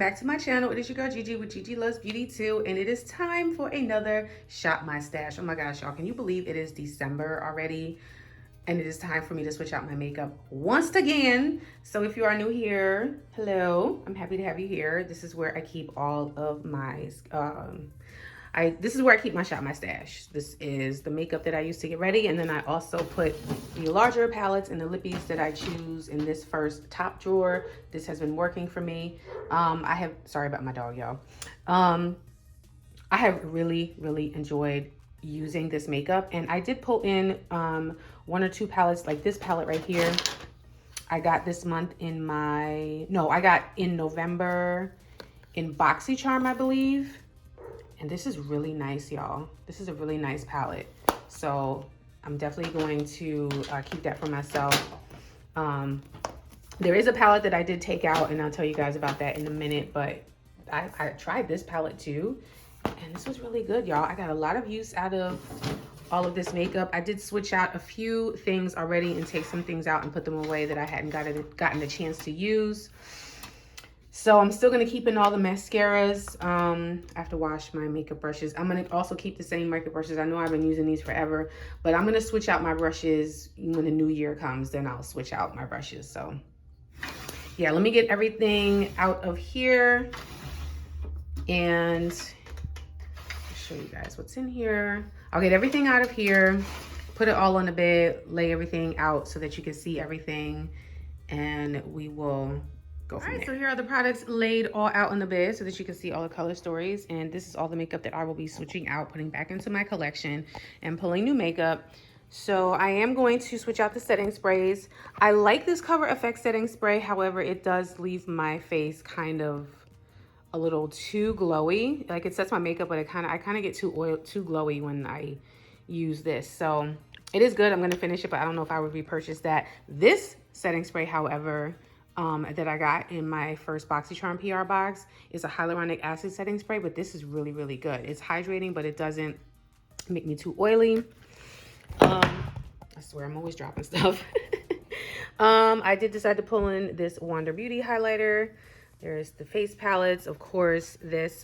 back to my channel. It is your girl Gigi with Gigi Loves Beauty too, and it is time for another Shop My Stash. Oh my gosh, y'all, can you believe it is December already? And it is time for me to switch out my makeup once again. So if you are new here, hello, I'm happy to have you here. This is where I keep all of my this is where I keep my Shop My Stash. This is the makeup that I use to get ready, and then I also put the larger palettes and the lippies that I choose in this first top drawer. This has been working for me. Sorry about my dog, y'all. I have really enjoyed using this makeup, and I did pull in one or two palettes, like this palette right here. I got this month in I got in November in BOXYCHARM, I believe. And this is really nice, y'all. This is a really nice palette. So I'm definitely going to keep that for myself. There is a palette that I did take out, and I'll tell you guys about that in a minute, but I tried this palette too, and this was really good, y'all. I got a lot of use out of all of this makeup. I did switch out a few things already and take some things out and put them away that I hadn't gotten the chance to use. So I'm still going to keep in all the mascaras. I have to wash my makeup brushes. I'm going to also keep the same makeup brushes. I know I've been using these forever, but I'm going to switch out my brushes when the new year comes. Then I'll switch out my brushes. So yeah, let me get everything out of here and show you guys what's in here. I'll get everything out of here, put it all on the bed, lay everything out so that you can see everything, and we will go from there. So here are the products laid all out on the bed so that you can see all the color stories. And this is all the makeup that I will be switching out, putting back into my collection and pulling new makeup. So I am going to switch out the setting sprays. I like this Cover FX setting spray. However, it does leave my face kind of a little too glowy. Like, it sets my makeup, but I kind of get too glowy when I use this. So it is good. I'm going to finish it, but I don't know if I would repurchase that. This setting spray, however, that I got in my first BOXYCHARM PR box is a hyaluronic acid setting spray, but this is really good. It's hydrating, but it doesn't make me too oily. I swear I'm always dropping stuff. I did decide to pull in this Wander Beauty highlighter. There's the face palettes, of course.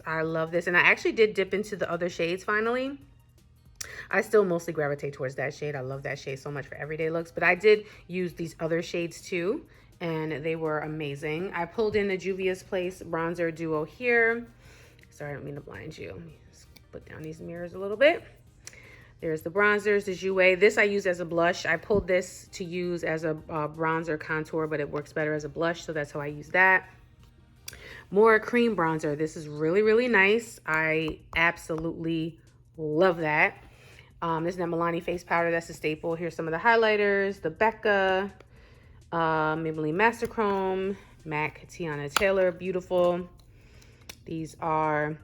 I love this, and I actually did dip into the other shades finally. I still mostly gravitate towards that shade. I love that shade so much for everyday looks, but I did use these other shades too, and they were amazing. I pulled in the Juvia's Place bronzer duo here. Sorry, I don't mean to blind you. Let me just put down these mirrors a little bit. There's the bronzers, the Jouer. This I use as a blush. I pulled this to use as a bronzer contour, but it works better as a blush, so that's how I use that. More cream bronzer. This is really nice. I absolutely love that. This is that Milani face powder. That's a staple. Here's some of the highlighters. The Becca, Maybelline Master Chrome, MAC Tiana Taylor, beautiful. These are,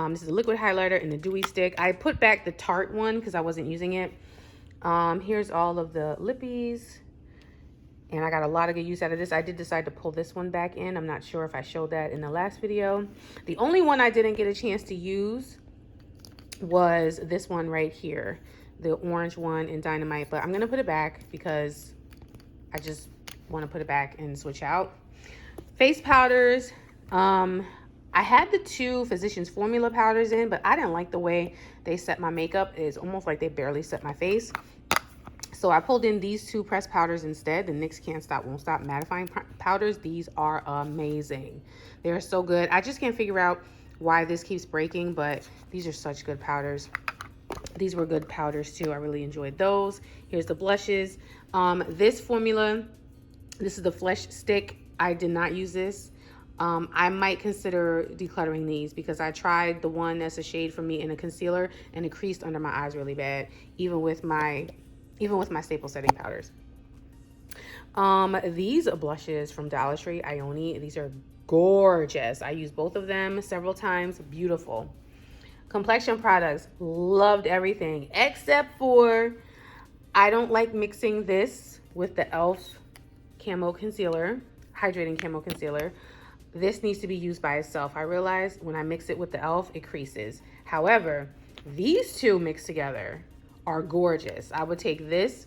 this is a liquid highlighter and the dewy stick. I put back the Tarte one because I wasn't using it. Here's all of the lippies, and I got a lot of good use out of this. I did decide to pull this one back in. I'm not sure if I showed that in the last video. The only one I didn't get a chance to use was this one right here, the orange one in Dynamite, but I'm going to put it back because I just want to put it back and switch out. Face powders. I had the two Physicians Formula powders in, but I didn't like the way they set my makeup. It's almost like they barely set my face. So I pulled in these two pressed powders instead, the NYX Can't Stop Won't Stop mattifying powders. These are amazing. They're so good. I just can't figure out why this keeps breaking, but these are such good powders. These were good powders too. I really enjoyed those. Here's the blushes. This formula, this is the Flesh Stick. I did not use this. I might consider decluttering these because I tried the one that's a shade for me in a concealer, and it creased under my eyes really bad, even with my staple setting powders. These blushes from Dollar Tree, Ioni, these are gorgeous. I used both of them several times. Beautiful. Complexion products, loved everything except for I don't like mixing this with the e.l.f. camo concealer, hydrating camo concealer. This needs to be used by itself. I realized when I mix it with the e.l.f. it creases. However, these two mixed together are gorgeous. I would take this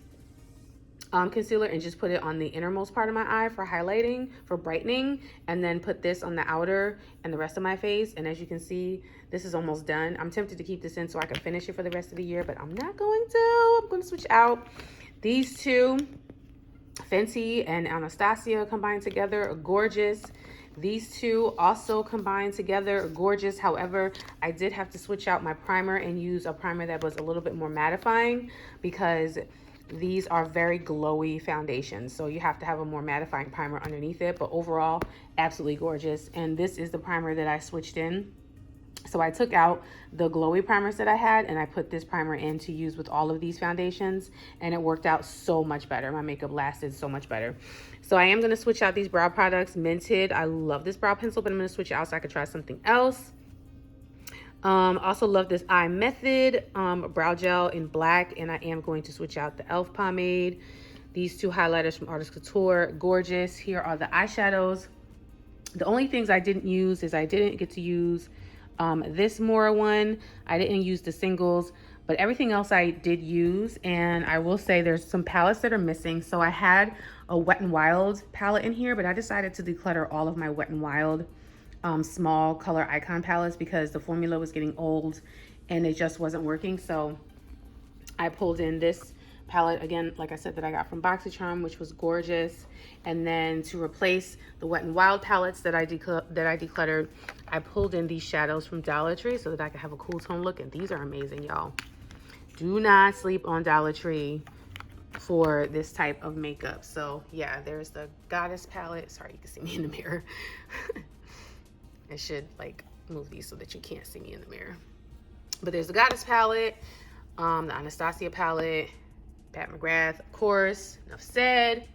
concealer and just put it on the innermost part of my eye for highlighting, for brightening, and then put this on the outer and the rest of my face. And as you can see, this is almost done. I'm tempted to keep this in so I can finish it for the rest of the year, but I'm not going to. I'm going to switch out. These two, Fenty and Anastasia, combined together are gorgeous. These two also combined together, gorgeous. However, I did have to switch out my primer and use a primer that was a little bit more mattifying because these are very glowy foundations. So you have to have a more mattifying primer underneath it. But overall, absolutely gorgeous. And this is the primer that I switched in. So I took out the glowy primers that I had and I put this primer in to use with all of these foundations, and it worked out so much better. My makeup lasted so much better. So I am going to switch out these brow products. Minted, I love this brow pencil, but I'm going to switch it out so I could try something else. Also love this Eye Method brow gel in black, and I am going to switch out the e.l.f. pomade. These two highlighters from Artist Couture, gorgeous. Here are the eyeshadows. The only things I didn't use is I didn't get to use this Mora one. I didn't use the singles, but everything else I did use. And I will say there's some palettes that are missing. So I had a Wet n Wild palette in here, but I decided to declutter all of my Wet n Wild small color icon palettes because the formula was getting old and it just wasn't working. So I pulled in this palette again, like I said, that I got from BOXYCHARM, which was gorgeous. And then to replace the Wet n Wild palettes that I decluttered, I pulled in these shadows from Dollar Tree so that I could have a cool tone look. And these are amazing, y'all. Do not sleep on Dollar Tree for this type of makeup. So yeah, there's the Goddess palette. Sorry, you can see me in the mirror. I should like move these so that you can't see me in the mirror. But there's the Goddess palette, the Anastasia palette, Pat McGrath, of course, enough said.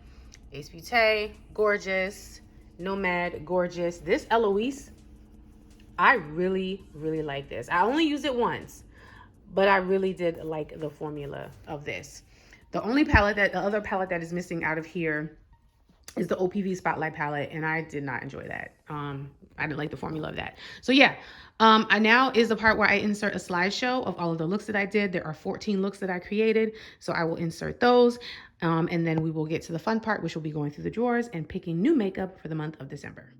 Ace Beauté, gorgeous. Nomad, gorgeous. This Eloise, I really, really like this. I only used it once, but I really did like the formula of this. The other palette that is missing out of here is the OPV Spotlight palette, and I did not enjoy that. I didn't like the formula of that. So yeah, now is the part where I insert a slideshow of all of the looks that I did. There are 14 looks that I created, so I will insert those. And then we will get to the fun part, which will be going through the drawers and picking new makeup for the month of December.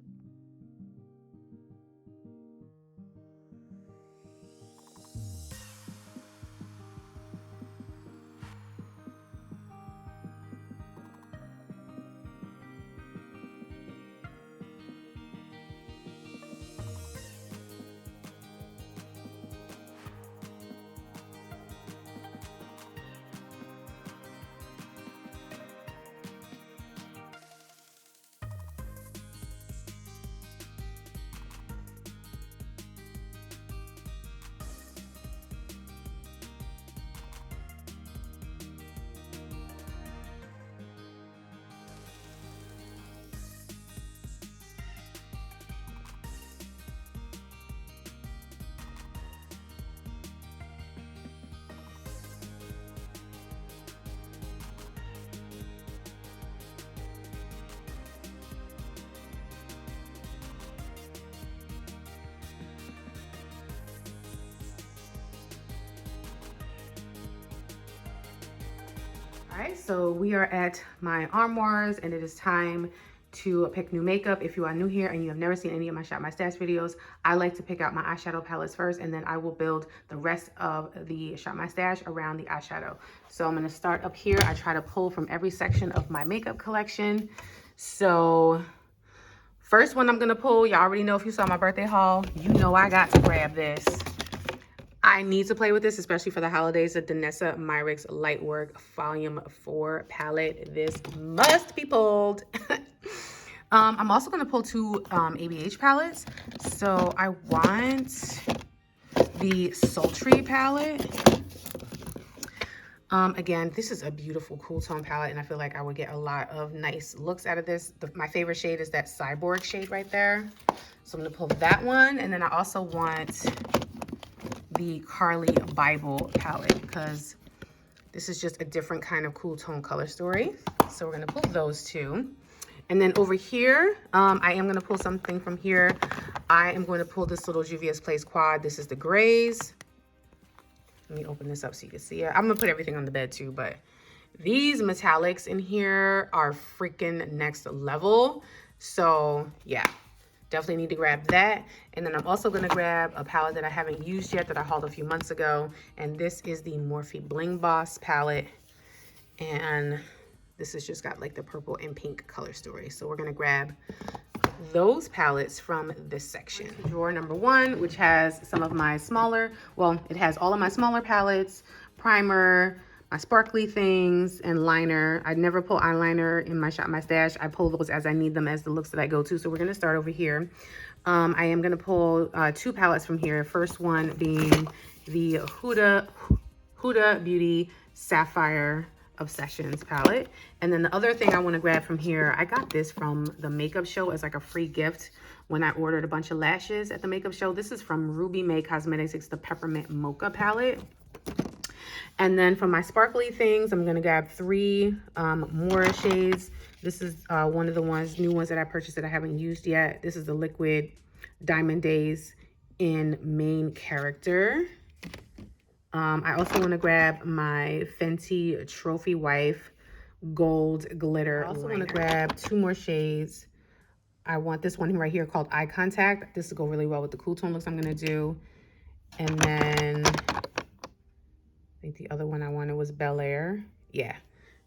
All right, so we are at my armoires and it is time to pick new makeup. If you are new here and you have never seen any of my Shop My Stash videos, I like to pick out my eyeshadow palettes first, and then I will build the rest of the Shop My Stash around the eyeshadow. So I'm gonna start up here. I try to pull from every section of my makeup collection. So first one I'm gonna pull, y'all already know if you saw my birthday haul, you know I got to grab this. I need to play with this, especially for the holidays, the Danessa Myricks Lightwork Volume 4 palette. This must be pulled. I'm also going to pull two ABH palettes. So I want the Sultry palette. Again, this is a beautiful cool tone palette, and I feel like I would get a lot of nice looks out of this. My favorite shade is that Cyborg shade right there. So I'm going to pull that one, and then I also want the Carly Bible palette because this is just a different kind of cool tone color story. So we're going to pull those two. And then over here, I am going to pull something from here. I am going to pull this little Juvia's Place quad. This is the grays. Let me open this up so you can see it. I'm going to put everything on the bed too, but These metallics in here are freaking next level. So yeah, definitely need to grab that. And then I'm also gonna grab a palette that I haven't used yet that I hauled a few months ago. And this is the Morphe Bling Boss palette. And this has just got like the purple and pink color story. So we're gonna grab those palettes from this section. Drawer number 1, which has some of my smaller, well, it has all of my smaller palettes, primer, my sparkly things, and liner. I never pull eyeliner in my Shop My Stash. I pull those as I need them as the looks that I go to. So we're gonna start over here. I am gonna pull 2 palettes from here. First one being the Huda Beauty Sapphire Obsessions palette. And then the other thing I want to grab from here, I got this from the makeup show as like a free gift when I ordered a bunch of lashes at the makeup show. This is from Ruby May Cosmetics. It's the Peppermint Mocha palette. And then for my sparkly things, I'm going to grab 3 more shades. This is one of the new ones that I purchased that I haven't used yet. This is the Liquid Diamond Days in Main Character. I also want to grab my Fenty Trophy Wife Gold Glitter. I also want to grab 2 more shades. I want this one right here called Eye Contact. This will go really well with the cool tone looks I'm going to do. And then I think the other one I wanted was Bel Air. Yeah,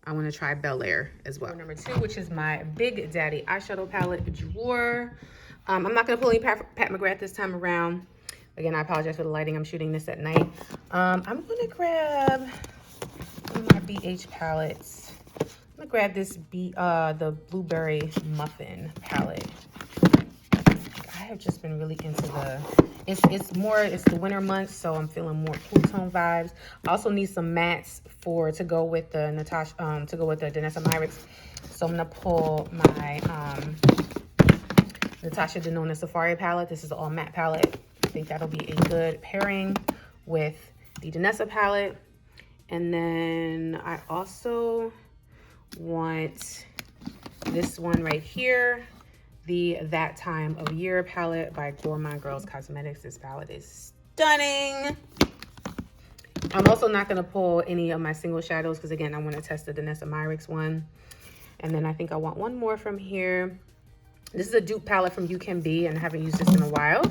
I want to try Bel Air as well. Number 2, which is my Big Daddy eyeshadow palette drawer. I'm not going to pull any Pat McGrath this time around. Again, I apologize for the lighting. I'm shooting this at night. I'm going to grab one of my BH palettes. I'm going to grab this the Blueberry Muffin palette. I have just been really into it's the winter months, so I'm feeling more cool tone vibes. I also need some mattes to go with the Danessa Myricks. So I'm going to pull my Natasha Denona Safari palette. This is an all matte palette. I think that'll be a good pairing with the Danessa palette. And then I also want this one right here, the That Time of Year palette by Gourmand Girls Cosmetics. This palette is stunning. I'm also not going to pull any of my single shadows because, again, I want to test the Danessa Myricks one. And then I think I want one more from here. This is a dupe palette from You Can Be, and I haven't used this in a while.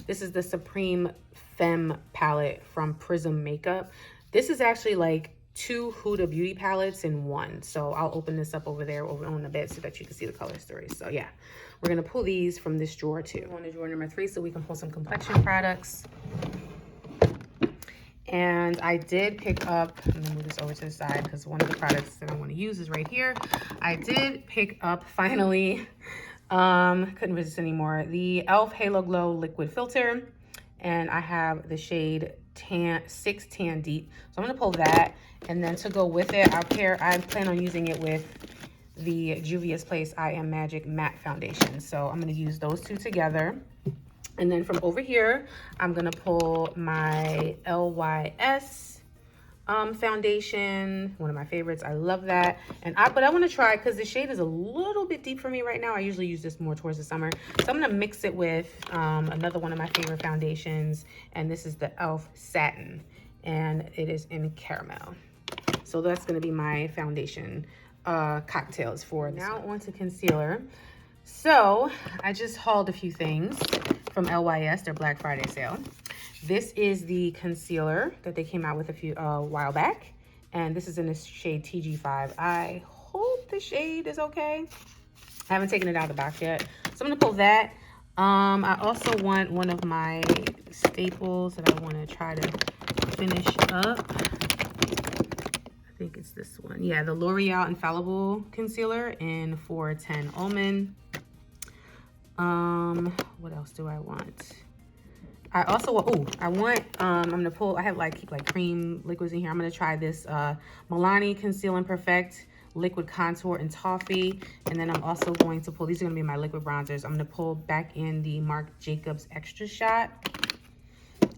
This is the Supreme Femme palette from Prism Makeup. This is actually like 2 Huda Beauty palettes in one. So I'll open this up over there over on the bed so that you can see the color story. So yeah, we're going to pull these from this drawer too. On to drawer number 3 so we can pull some complexion products. And I did pick up, I'm going to move this over to the side because one of the products that I want to use is right here. I did pick up finally, couldn't resist anymore, the e.l.f. Halo Glow Liquid Filter. And I have the shade 6 Tan Deep. So I'm going to pull that. And then to go with it, I plan on using it with the Juvia's Place I Am Magic Matte Foundation. So I'm going to use those 2 together. And then from over here, I'm going to pull my LYS foundation, one of my favorites. I love that. But I want to try, because the shade is a little bit deep for me right now. I usually use this more towards the summer. So I'm going to mix it with another one of my favorite foundations. And this is the e.l.f. Satin. And it is in caramel. So that's going to be my foundation cocktails for this. Now on to concealer. So I just hauled a few things from LYS, their Black Friday sale. This is the concealer that they came out with a while back. And this is in the shade TG5. I hope the shade is okay. I haven't taken it out of the box yet. So I'm going to pull that. I also want one of my staples that I want to try to finish up. I think it's this one. Yeah, the L'Oreal Infallible Concealer in 410 Almond. What else do I want? I also want, I'm gonna pull, I have like cream liquids in here. I'm gonna try this Milani Conceal and Perfect Liquid Contour in Toffee. And then I'm also going to pull, these are gonna be my liquid bronzers. I'm gonna pull back in the Marc Jacobs Extra Shot.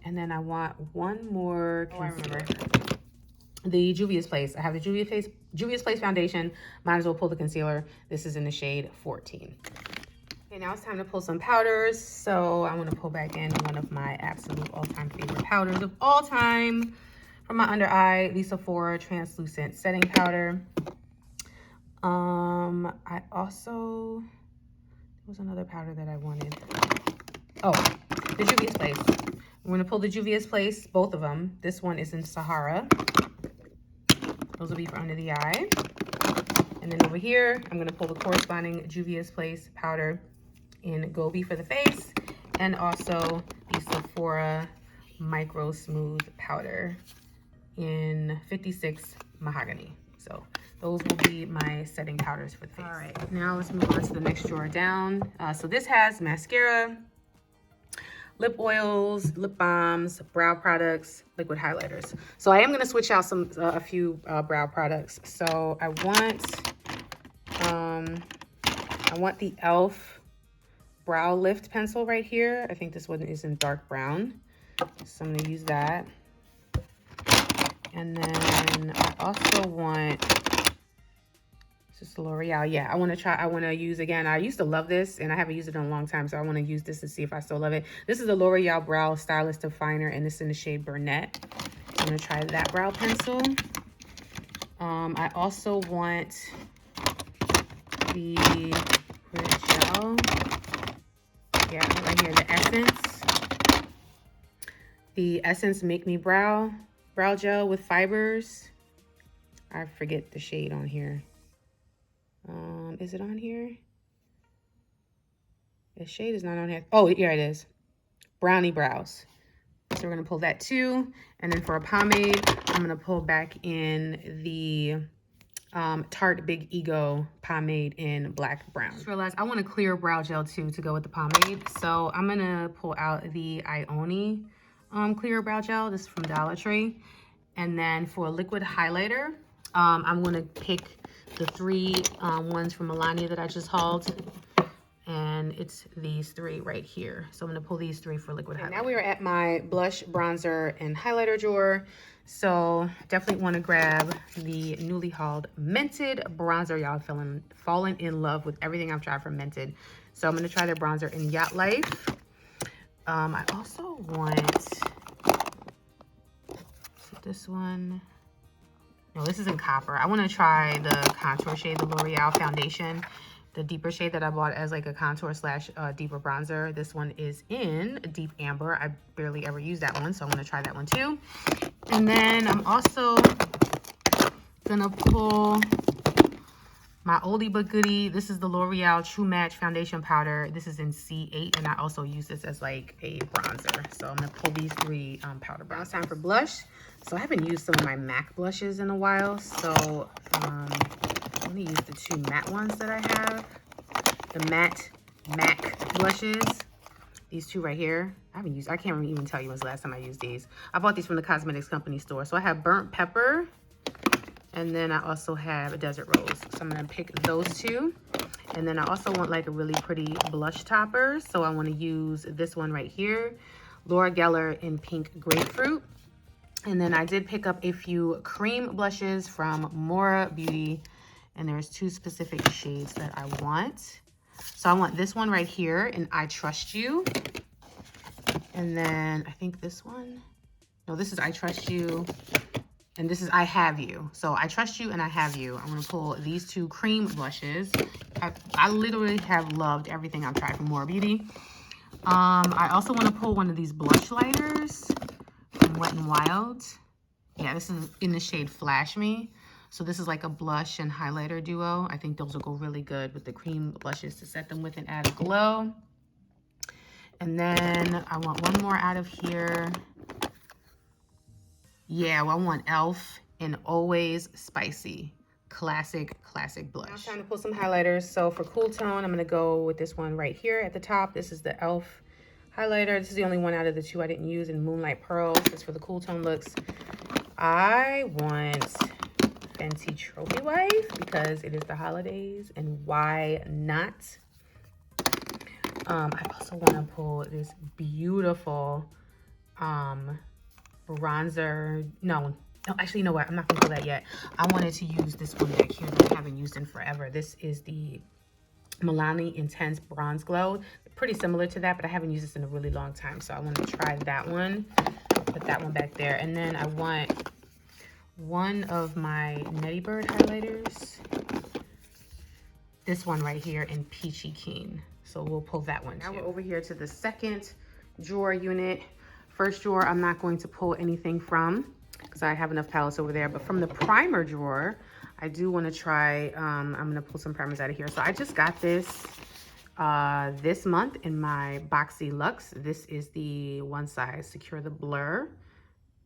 And then I want one more concealer. The Juvia's Place. I have the Juvia's Place foundation. Might as well pull the concealer. This is in the shade 14. Okay, now it's time to pull some powders. So I want to pull back in one of my absolute all-time favorite powders of all time For my under eye, the Sephora translucent setting powder. I also, there was another powder that I wanted. Oh, the Juvia's Place. I'm gonna pull the Juvia's Place, both of them. This one is in Sahara. Those will be for under the eye. And then over here, I'm gonna pull the corresponding Juvia's Place powder in Gobi for the face, and also the Sephora Micro Smooth powder in 56 Mahogany. So those will be my setting powders for the face. All right, now let's move on to the next drawer down. So this has mascara, lip oils, lip balms, brow products, liquid highlighters. So I am gonna switch out a few brow products. So I want the e.l.f. brow lift pencil right here. I think this one is in dark brown, so I'm gonna use that. And then I also want, this is L'Oreal. Yeah, I want to use, again, I used to love this and I haven't used it in a long time, so I want to use this to see if I still love it. This is the L'Oreal Brow Stylist Definer, and this is in the shade Burnett. I'm going to try that brow pencil. I also want the gel. Yeah, right here, the Essence. The Essence Make Me Brow gel with fibers. I forget the shade on here. Is it on here? The shade is not on here. Oh, yeah, it is. Brownie Brows. So we're gonna pull that too. And then for a pomade, I'm gonna pull back in the Tarte Big Ego pomade in black brown. Just realized I want a clear brow gel too to go with the pomade. So I'm gonna pull out the Ioni clear brow gel. This is from Dollar Tree. And then for a liquid highlighter, I'm gonna pick the three ones from Melania that I just hauled. And it's these three right here. So I'm gonna pull these three for liquid highlighter. Now we are at my blush, bronzer, and highlighter drawer. So definitely wanna grab the newly hauled Mented bronzer. Y'all fallen in love with everything I've tried from Mented. So I'm gonna try their bronzer in Yacht Life. I also want, this one. No, this is in copper. I want to try the contour shade, the L'Oreal foundation, the deeper shade that I bought as like a contour slash deeper bronzer. This one is in deep amber. I barely ever use that one, so I'm going to try that one too. And then I'm also going to pull my oldie but goodie. This is the L'Oreal True Match foundation powder. This is in C8, and I also use this as like a bronzer. So I'm gonna pull these three powder browns. Time for blush. So I haven't used some of my MAC blushes in a while. So I'm gonna use the two matte ones that I have. The matte MAC blushes. These two right here. I can't even tell you when's the last time I used these. I bought these from the cosmetics company store. So I have Burnt Pepper. And then I also have a Desert Rose. So I'm gonna pick those two. And then I also want like a really pretty blush topper. So I wanna use this one right here, Laura Geller in Pink Grapefruit. And then I did pick up a few cream blushes from Mora Beauty. And there's two specific shades that I want. So I want this one right here in I Trust You. And then I think this one, no, this is I Trust You. And this is I Have You. So I Trust You and I Have You. I'm going to pull these two cream blushes. I literally have loved everything I've tried from More Beauty. I also want to pull one of these blush lighters from Wet n Wild. Yeah, this is in the shade Flash Me. So this is like a blush and highlighter duo. I think those will go really good with the cream blushes to set them with and add a glow. And then I want one more out of here. Yeah, well, I want e.l.f. in Always Spicy. Classic blush. Now it's time to pull some highlighters. So for Cool Tone, I'm going to go with this one right here at the top. This is the e.l.f. highlighter. This is the only one out of the two I didn't use in Moonlight Pearls. This is for the Cool Tone looks. I want Fenty Trophy Wife because it is the holidays, and why not? I also want to pull this beautiful bronzer. No, actually, you know what? I'm not gonna pull that yet. I wanted to use this one back here that I haven't used in forever. This is the Milani Intense Bronze Glow. Pretty similar to that, but I haven't used this in a really long time. So I want to try that one. Put that one back there. And then I want one of my Netty Bird highlighters. This one right here in Peachy Keen. So we'll pull that one too. Now we're over here to the second drawer unit. First drawer, I'm not going to pull anything from because I have enough palettes over there. But from the primer drawer, I do want to try, I'm going to pull some primers out of here. So I just got this this month in my BOXYCHARM. This is the One Size Secure the Blur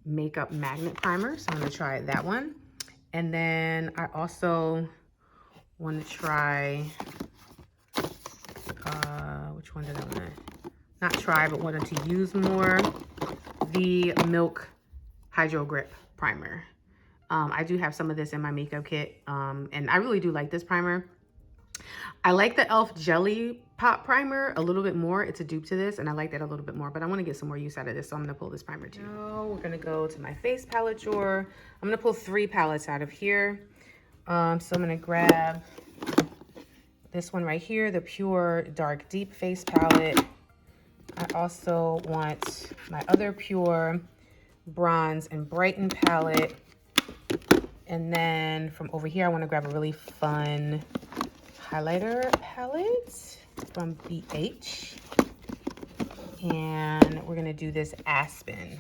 Makeup Magnet Primer. So I'm going to try that one. And then I also want to try, which one did I want to, not try, but wanted to use more, the Milk Hydro Grip Primer. I do have some of this in my makeup kit, and I really do like this primer. I like the e.l.f. Jelly Pop Primer a little bit more. It's a dupe to this, and I like that a little bit more, but I want to get some more use out of this, so I'm going to pull this primer too. Now we're going to go to my face palette drawer. I'm going to pull 3 palettes out of here. So I'm going to grab this one right here, the Pure Dark Deep Face Palette. I also want my other Pure Bronze and Brighten palette. And then from over here, I want to grab a really fun highlighter palette from BH. And we're going to do this Aspen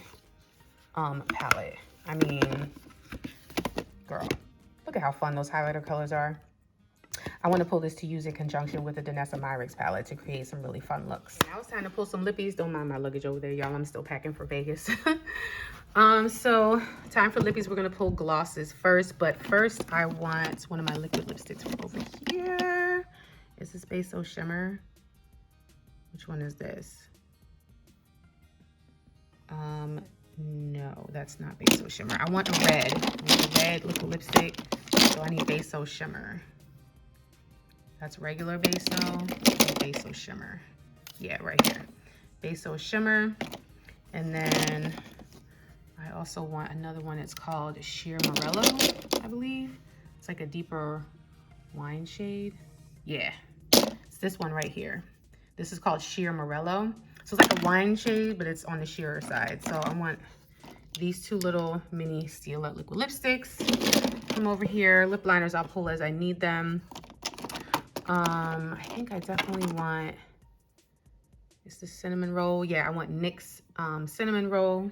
palette. I mean, girl, look at how fun those highlighter colors are. I want to pull this to use in conjunction with the Danessa Myricks palette to create some really fun looks. Now it's time to pull some lippies. Don't mind my luggage over there, y'all. I'm still packing for Vegas. So time for lippies. We're going to pull glosses first. But first, I want one of my liquid lipsticks from over here. Is this Base So Shimmer? Which one is this? No, that's not Base So Shimmer. I want a red. I want a red liquid lipstick. So I need Base So Shimmer. That's regular Base So and Base So Shimmer. Yeah, right here. Base So Shimmer. And then I also want another one. It's called Sheer Morello, I believe. It's like a deeper wine shade. Yeah, it's this one right here. This is called Sheer Morello. So it's like a wine shade, but it's on the sheerer side. So I want these 2 little mini Stila liquid lipsticks from over here. Lip liners I'll pull as I need them. I think I definitely want, it's the cinnamon roll. Yeah, I want NYX cinnamon roll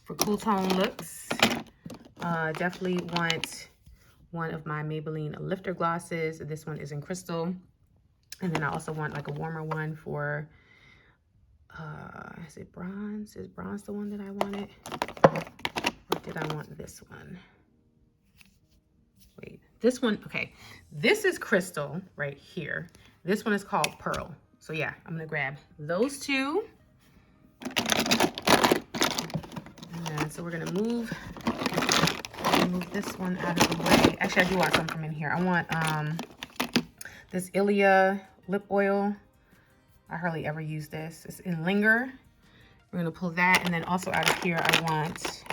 for cool tone looks. Definitely want one of my Maybelline lifter glosses. This one is in crystal. And then I also want like a warmer one for, is it bronze? Is bronze the one that I wanted? Or did I want this one? Wait, this one, okay. This is crystal right here. This one is called pearl. So yeah, I'm gonna grab those 2. And so we're gonna move this one out of the way. Actually, I do want some from in here. I want this Ilia lip oil. I hardly ever use this. It's in Linger. We're gonna pull that. And then also out of here, I want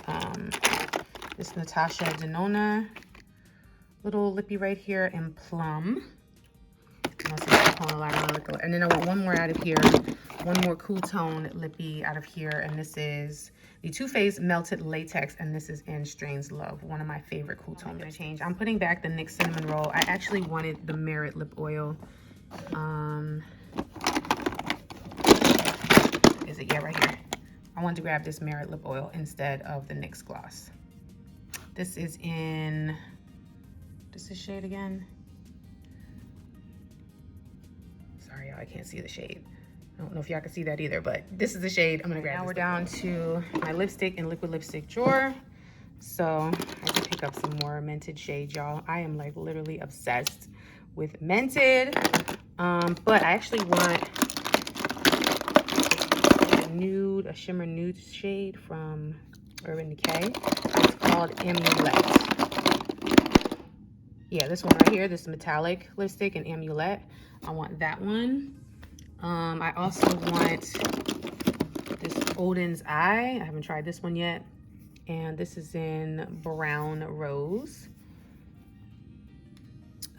this Natasha Denona little lippy right here in Plum. And then I want one more out of here, one more cool tone lippy out of here, and this is the Too Faced Melted Latex, and this is in Strange Love, one of my favorite cool tone lip change. I'm putting back the NYX Cinnamon Roll. I actually wanted the Merit Lip Oil. Is it? Yeah, right here. I wanted to grab this Merit Lip Oil instead of the NYX Gloss. This is in, what's this shade again? Sorry, y'all, I can't see the shade. I don't know if y'all can see that either, but this is the shade I'm gonna grab. Now we're down to my lipstick and liquid lipstick drawer. So I can pick up some more mented shades, y'all. I am like literally obsessed with mented. But I actually want a shimmer nude shade from Urban Decay. It's called Amulet. Yeah, this one right here, this metallic lipstick in Amulet. I want that one. I also want this Odin's Eye. I haven't tried this one yet. And this is in Brown Rose.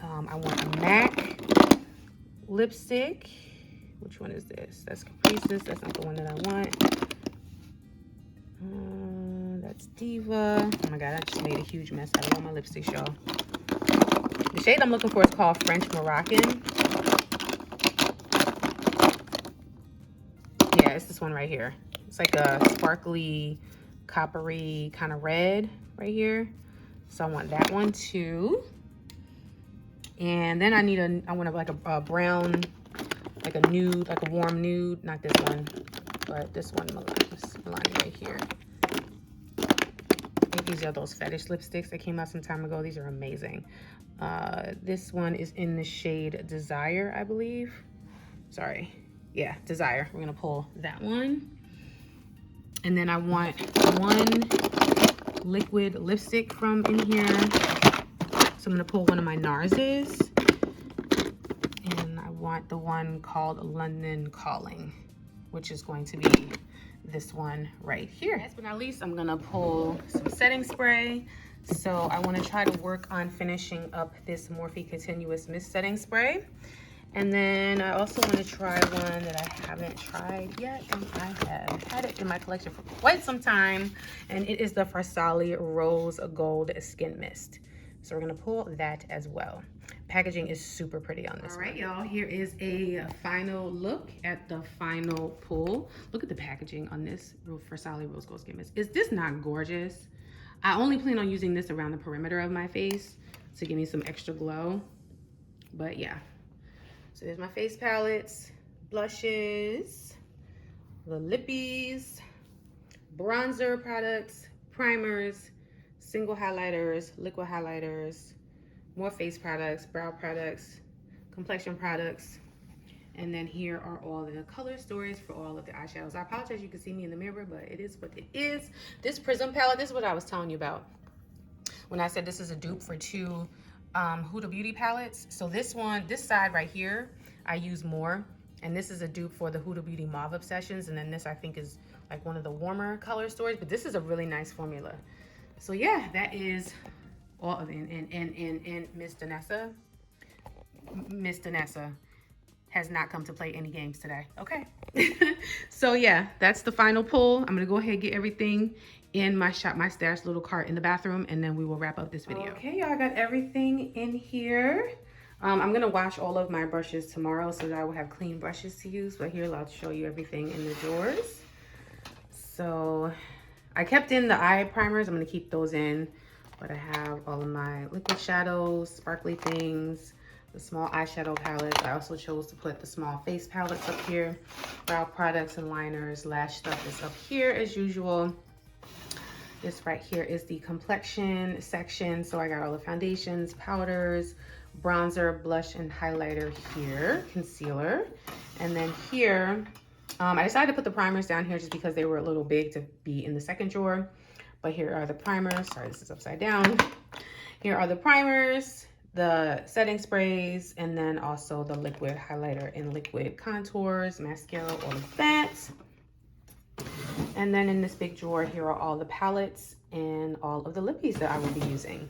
I want a MAC lipstick. Which one is this? That's Caprices. That's not the one that I want. That's Diva. Oh my God, I just made a huge mess out of all my lipsticks, y'all. The shade I'm looking for is called French Moroccan. Yeah, it's this one right here. It's like a sparkly, coppery kind of red right here. So I want that one too. And then I want like a brown, like a nude, like a warm nude. Not this one, but this one, Milani right here. I think these are those fetish lipsticks that came out some time ago. These are amazing. This one is in the shade Desire, I believe. Sorry. Yeah, Desire. We're gonna pull that one. And then I want one liquid lipstick from in here. So I'm gonna pull one of my NARS's. And I want the one called London Calling, which is going to be this one right here. Last but not least, I'm gonna pull some setting spray. So I wanna try to work on finishing up this Morphe Continuous Mist Setting Spray. And then I also want to try one that I haven't tried yet, and I have had it in my collection for quite some time, and it is the Farsali Rose Gold Skin Mist. So we're gonna pull that as well. Packaging is super pretty on this. All right, y'all, here is a final look at the final pull. Look at the packaging on this Farsali Rose Gold Skin Mist. Is this not gorgeous? I only plan on using this around the perimeter of my face to give me some extra glow, but yeah. So there's my face palettes, blushes, the lippies, bronzer products, primers, single highlighters, liquid highlighters, more face products, brow products, complexion products. And then here are all the color stories for all of the eyeshadows. I apologize you can see me in the mirror, but it is what it is. This Prism palette, this is what I was telling you about when I said this is a dupe for two Huda Beauty palettes. So this one, this side right here, I use more, and this is a dupe for the Huda Beauty Mauve Obsessions, and then this I think is like one of the warmer color stories, but this is a really nice formula. So yeah, that is all of it. And Miss Danessa has not come to play any games today. Okay. So yeah, that's the final pull. I'm gonna go ahead and get everything in my Shop My Stash little cart in the bathroom, and then we will wrap up this video. Okay, y'all, I got everything in here. I'm gonna wash all of my brushes tomorrow so that I will have clean brushes to use, but here I'll show you everything in the drawers. So I kept in the eye primers. I'm gonna keep those in, but I have all of my liquid shadows, sparkly things, the small eyeshadow palettes. I also chose to put the small face palettes up here. Brow products and liners, lash stuff is up here as usual. This right here is the complexion section. So I got all the foundations, powders, bronzer, blush, and highlighter here, concealer. And then here, I decided to put the primers down here just because they were a little big to be in the second drawer. But here are the primers. Sorry, this is upside down. Here are the primers, the setting sprays, and then also the liquid highlighter and liquid contours, mascara, all of that. And then in this big drawer, here are all the palettes and all of the lippies that I will be using.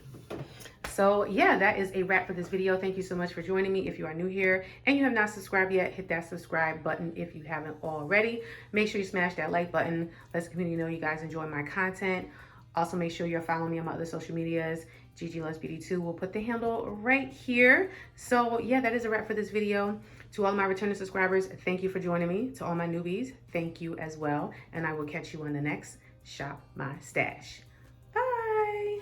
So yeah, that is a wrap for this video. Thank you so much for joining me. If you are new here and you have not subscribed yet, hit that subscribe button if you haven't already. Make sure you smash that like button. Let the community know you guys enjoy my content. Also, make sure you're following me on my other social medias. Gigi Loves Beauty 2 will put the handle right here. So yeah, that is a wrap for this video. To all my returning subscribers, thank you for joining me. To all my newbies, thank you as well. And I will catch you on the next Shop My Stash. Bye.